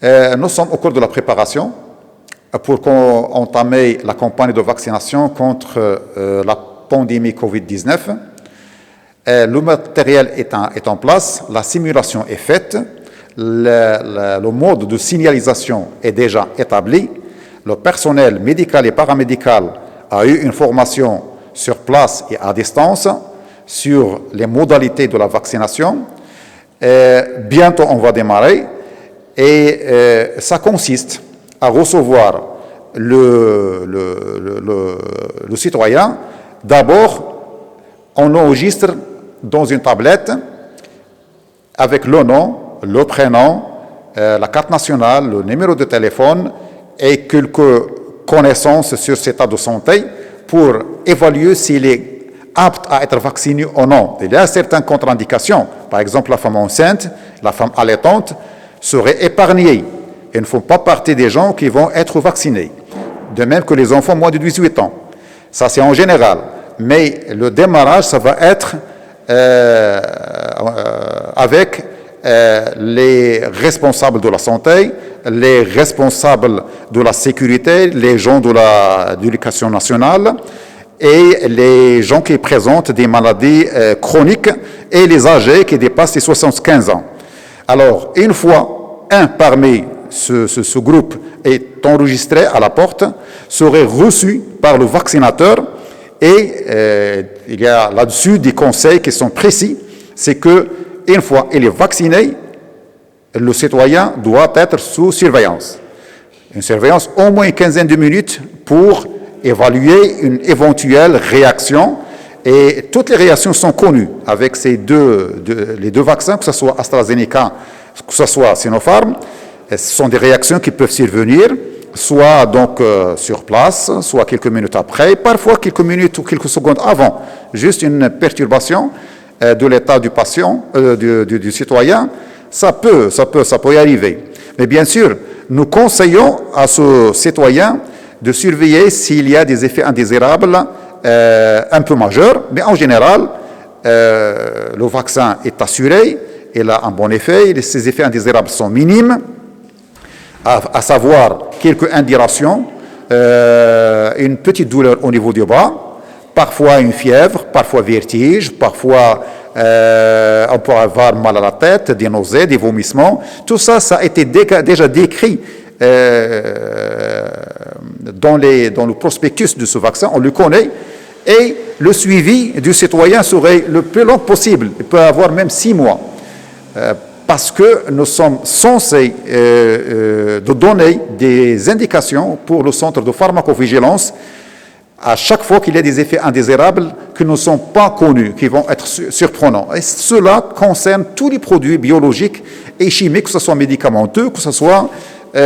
Nous sommes au cours de la préparation pour entamer la campagne de vaccination contre la pandémie Covid-19. Le matériel est en place, la simulation est faite, le mode de signalisation est déjà établi, le personnel médical et paramédical a eu une formation sur place et à distance sur les modalités de la vaccination. Bientôt, on va démarrer et ça consiste à recevoir le citoyen. D'abord, on enregistre dans une tablette avec le nom, le prénom, la carte nationale, le numéro de téléphone et quelques connaissances sur cet état de santé pour évaluer s'il est apte à être vacciné ou non. Il y a certaines contre-indications. Par exemple, la femme enceinte, la femme allaitante seraient épargnées. Elles ne font pas partie des gens qui vont être vaccinés. De même que les enfants moins de 18 ans. Ça, c'est en général. Mais le démarrage, ça va être avec les responsables de la santé, les responsables de la sécurité, les gens de l'éducation nationale et les gens qui présentent des maladies chroniques et les âgés qui dépassent les 75 ans. Alors, une fois un parmi ce groupe est enregistré à la porte, serait reçu par le vaccinateur et il y a là-dessus des conseils qui sont précis. C'est qu'une fois il est vacciné, le citoyen doit être sous surveillance. Une surveillance au moins une quinzaine de minutes pour évaluer une éventuelle réaction. Et toutes les réactions sont connues avec les deux vaccins, que ce soit AstraZeneca, que ce soit Sinopharm. Ce sont des réactions qui peuvent survenir, soit donc sur place, soit quelques minutes après, parfois quelques minutes ou quelques secondes avant. Juste une perturbation de l'état du patient, du citoyen, ça peut y arriver. Mais bien sûr, nous conseillons à ce citoyen de surveiller s'il y a des effets indésirables un peu majeurs, mais en général, le vaccin est assuré, il a un bon effet, ses effets indésirables sont minimes, à savoir quelques indigestions, une petite douleur au niveau du bras, parfois une fièvre, parfois vertige, parfois on peut avoir mal à la tête, des nausées, des vomissements. Tout ça, ça a été déjà décrit dans le prospectus de ce vaccin, on le connaît, et le suivi du citoyen serait le plus long possible. Il peut avoir même 6 mois, parce que nous sommes censés de donner des indications pour le centre de pharmacovigilance à chaque fois qu'il y a des effets indésirables qui ne sont pas connus, qui vont être surprenants. Et cela concerne tous les produits biologiques et chimiques, que ce soit médicamenteux, que ce soit des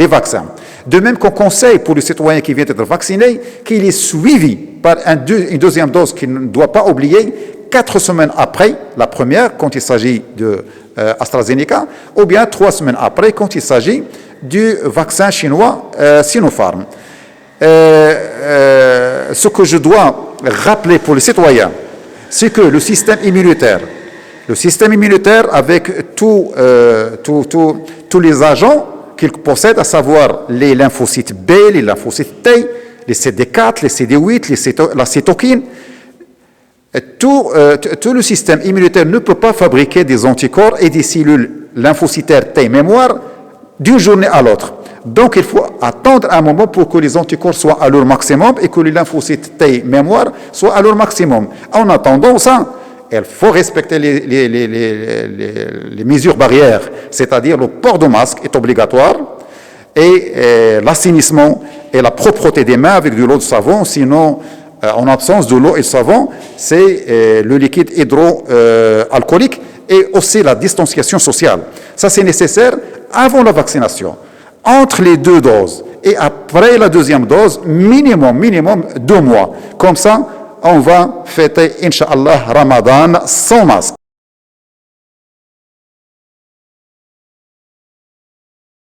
vaccins. De même qu'on conseille pour le citoyen qui vient d'être vacciné qu'il est suivi par une deuxième dose qu'il ne doit pas oublier 4 semaines après la première, quand il s'agit de AstraZeneca, ou bien 3 semaines après, quand il s'agit du vaccin chinois Sinopharm. Ce que je dois rappeler pour les citoyens, c'est que le système immunitaire avec tous les agents qu'il possède, à savoir les lymphocytes B, les lymphocytes T, les CD4, les CD8, la cytokine, tout le système immunitaire ne peut pas fabriquer des anticorps et des cellules lymphocytaires T mémoire d'une journée à l'autre. Donc, il faut attendre un moment pour que les anticorps soient à leur maximum et que les lymphocytes T mémoire soient à leur maximum. En attendant ça, il faut respecter les mesures barrières, c'est-à-dire le port de masque est obligatoire et l'assainissement et la propreté des mains avec de l'eau de savon. Sinon, en absence de l'eau et de savon, c'est le liquide hydroalcoolique et aussi la distanciation sociale. Ça, c'est nécessaire avant la vaccination. Entre les 2 doses et après la deuxième dose, minimum 2 mois. Comme ça, on va fêter, Inch'Allah, Ramadan sans masque.